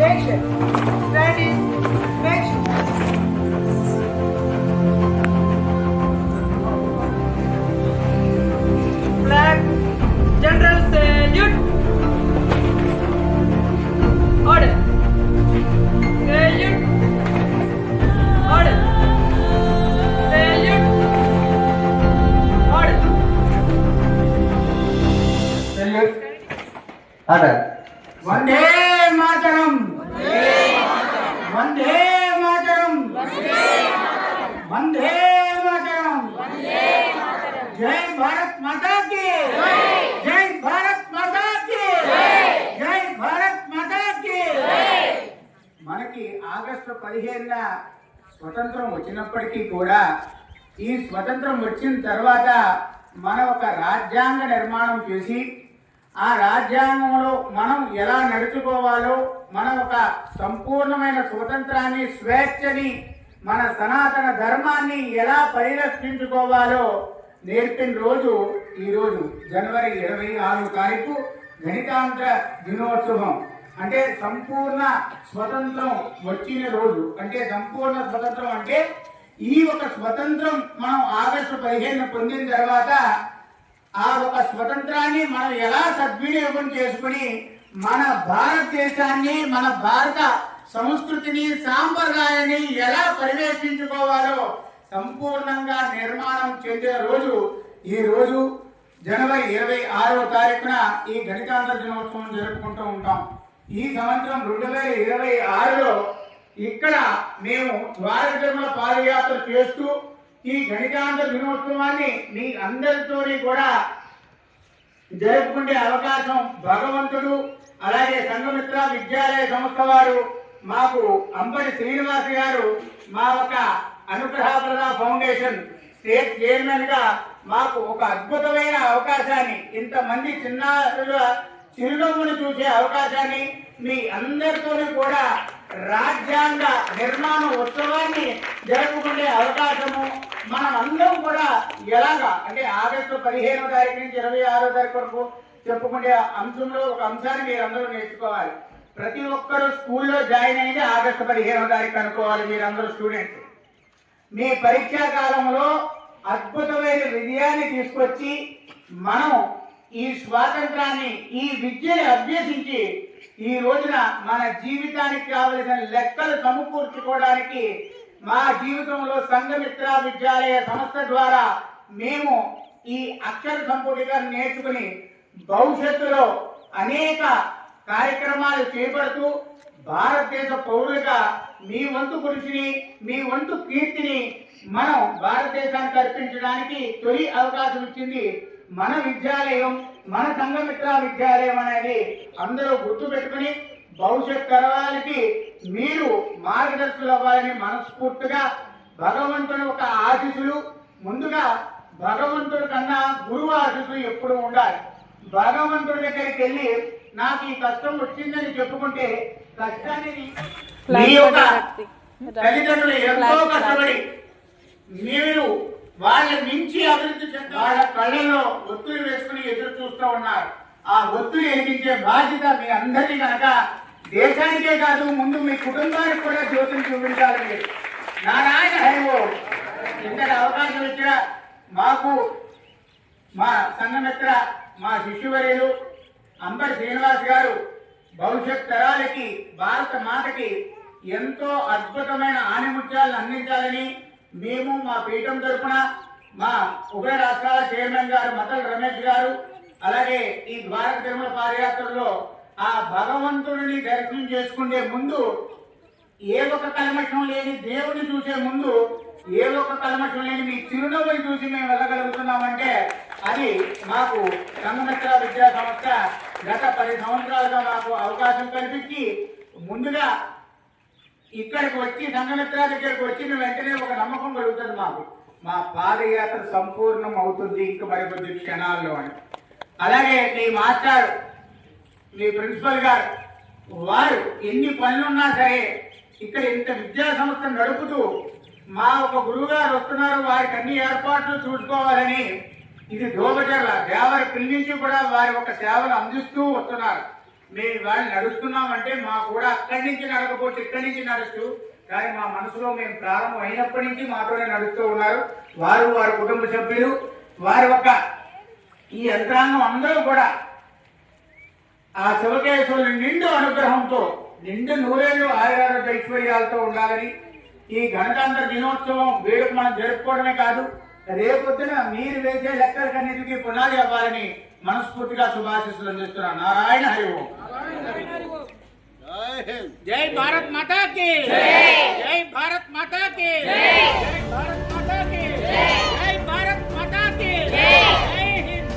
Attention. Stand is next. Flag. General salute. Order. Salute. Order. Salute. Order. Salute. Order. Vande Mataram. Vande Mataram. Vande Mataram. जय भारत माता की जय भारत माता की जय भारत माता की మనకి ఆగస్టు 15న స్వతంత్రం వచ్చినప్పటికీ కూడా ఈ స్వతంత్రం వచ్చిన తర్వాత మన ఒక రాజ్యాంగ నిర్మాణం చేసి ఆ రాజ్యాంగంలో మనం ఎలా నడుచుకోవాలో మన ఒక సంపూర్ణమైన స్వతంత్రాన్ని స్వేచ్ఛని మన సనాతన ధర్మాన్ని ఎలా పరిరక్షించుకోవాలో నేర్పిన రోజు ఈరోజు జనవరి 26వ తారీఖు గణితాంధ్ర దినోత్సవం. అంటే సంపూర్ణ స్వతంత్రం వచ్చిన రోజు. అంటే సంపూర్ణ స్వతంత్రం అంటే ఈ ఒక స్వతంత్రం మనం ఆగస్టు 15న పొందిన తర్వాత ఆ ఒక స్వతంత్రాన్ని మనం ఎలా సద్వినియోగం చేసుకుని మన భారతదేశాన్ని మన భారత సంస్కృతిని సాంప్రదాయాన్ని ఎలా పరిరక్షించుకోవాలో సంపూర్ణంగా నిర్మాణం చెందిన రోజు ఈ రోజు జనవరి 26వ తారీఖున ఈ గణితాంధ్ర దినోత్సవం జరుపుకుంటూ ఉంటాం. ఈ సంవత్సరం 2026లో ఇక్కడ మేము ద్వారక తిరుమల పాదయాత్ర చేస్తూ ఈ గణితాంధ్ర దినోత్సవాన్ని మీ అందరితోని కూడా జరుపుకునే అవకాశం భగవంతుడు అలాగే సంఘమిత్ర విద్యాలయ సంస్థ వారు మాకు అంబటి శ్రీనివాస్ గారు మా ఒక అనుగ్రహప్రద ఫౌండేషన్ స్టేట్ చైర్మన్ గా మాకు ఒక అద్భుతమైన అవకాశాన్ని ఇంతమంది చిరునవ్వును చూసే అవకాశాన్ని మీ అందరితోని కూడా రాజ్యాంగ నిర్మాణ ఉత్సవాన్ని జరుపుకునే అవకాశము మనం అందరం కూడా ఎలాగా అంటే ఆగస్టు 15వ తారీఖు నుంచి 26వ తారీఖు వరకు చెప్పుకునే అంశంలో ఒక అంశాన్ని మీరు అందరూ నేర్చుకోవాలి. ప్రతి ఒక్కరూ స్కూల్లో జాయిన్ అయింది ఆగస్టు 15వ తారీఖు అనుకోవాలి. మీరందరూ స్టూడెంట్స్ మీ పరీక్షా కాలంలో అద్భుతమైన విజయాన్ని తీసుకొచ్చి మనం ఈ స్వాతంత్రాన్ని ఈ విద్యని అభ్యసించి ఈ రోజున మన జీవితానికి కావలసిన లెక్కలు సమకూర్చుకోవడానికి మా జీవితంలో సంఘమిత్ర విద్యాలయ సంస్థ ద్వారా మేము ఈ అక్షర సంపుటిగా నేర్చుకుని భవిష్యత్తులో అనేక కార్యక్రమాలు చేపడుతూ భారతదేశ పౌరులుగా మీ వంతు కృషిని మీ వంతు కీర్తిని మనం భారతదేశానికి అర్పించడానికి తొలి అవకాశం ఇచ్చింది మన విద్యాలయం, మన సంఘమిత్ర విద్యాలయం అనేది అందరూ గుర్తుపెట్టుకుని భవిష్యత్ తరాలకి మీరు మార్గదర్శకులు అవ్వాలని మనస్ఫూర్తిగా భగవంతుని ఒక ఆశీస్సులు ముందుగా భగవంతుడి కన్నా గురువు ఆశీస్సులు ఎప్పుడు ఉండాలి. భగవంతుడి దగ్గరికి వెళ్ళి నాకు ఈ కష్టం వచ్చిందని చెప్పుకుంటే కష్టాన్ని మీ యొక్క తల్లిదండ్రులు ఎంతో కష్టపడి మీరు వాళ్ళ మించి అభివృద్ధి చెంది వాళ్ళ కళ్ళలో ఒత్తిడి వేసుకుని ఎదురు చూస్తూ ఉన్నారు. ఆ ఒత్తిడి ఎదిగించే బాధ్యత మీ అందరినీ కనుక దేశానికే కాదు ముందు మీ కుటుంబానికి కూడా జ్యోతిని చూపించాలి. మీరు నారాయణ హరివో ఇంతటి అవకాశం ఇచ్చిన మాకు మా సంఘమిత్ర మా శిష్యువర్యులు అంబటి శ్రీనివాస్ గారు భవిష్యత్ తరాలకి భారత మాతకి ఎంతో అద్భుతమైన ఆణిముత్యాలను అందించాలని మేము మా పీఠం తరపున మా ఉభయ రాష్ట్రాల చైర్మన్ గారు మతల రమేష్ గారు అలాగే ఈ ద్వారక తిరుమల పాదయాత్రలో ఆ భగవంతుడిని దర్శనం చేసుకునే ముందు ఏ ఒక్క కల్మషం లేని దేవుడిని చూసే ముందు ఏ ఒక్క కల్మషం లేని మీ చిరునవ్వుని చూసి మేము వెళ్ళగలుగుతున్నామంటే అది మాకు సంఘమిత్ర విద్యా సంస్థ గత 10 సంవత్సరాలుగా మాకు అవకాశం కల్పించి ముందుగా ఇక్కడికి వచ్చి సంఘమిత్ర దగ్గరికి వచ్చిన వెంటనే ఒక నమ్మకం కలుగుతుంది మాకు మా పాదయాత్ర సంపూర్ణం అవుతుంది ఇంక మరికొద్ది క్షణాల్లో అని. అలాగే మీ మాస్టర్ మీ ప్రిన్సిపల్ గారు వారు ఎన్ని పనులున్నా సరే ఇక్కడ ఇంత విద్యా సంస్థ నడుపుతూ మా ఒక గురువు గారు వస్తున్నారు వారికి అన్ని ఏర్పాట్లు చూసుకోవాలని ఇది దోబచర్ల దేవరి పిల్లి నుంచి కూడా వారి ఒక సేవలు అందిస్తూ వస్తున్నారు. మేము ఇవాళ నడుస్తున్నామంటే మా కూడా అక్కడి నుంచి నడకపోతే ఇక్కడి నుంచి నడుస్తూ, కానీ మా మనసులో మేము ప్రారంభం అయినప్పటి నుంచి మాతోనే నడుస్తూ ఉన్నారు. వారి కుటుంబ సభ్యులు, వారి యొక్క ఈ యంత్రాంగం అందరూ కూడా ఆ శివకేశ్వరుని నిండు అనుగ్రహంతో నిండు నూరేళ్లు ఆయురారోగ్య ఐశ్వర్యాలతో ఉండాలని, ఈ గణతంత్ర దినోత్సవం వేడుక మనం జరుపుకోవడమే కాదు, రేపొద్దున మీరు వేసే లెక్కలకన్నిటికీ పునాది అవ్వాలని మనస్ఫూర్తిగా శుభాశీస్సులు అందిస్తున్నాను. నారాయణ హరి ఓం. జై భారత్ మాతా కి జై భారత్ మాతా కి జై భారత్ మాతా కి జై భారత్ మాతా కి జై హింద్.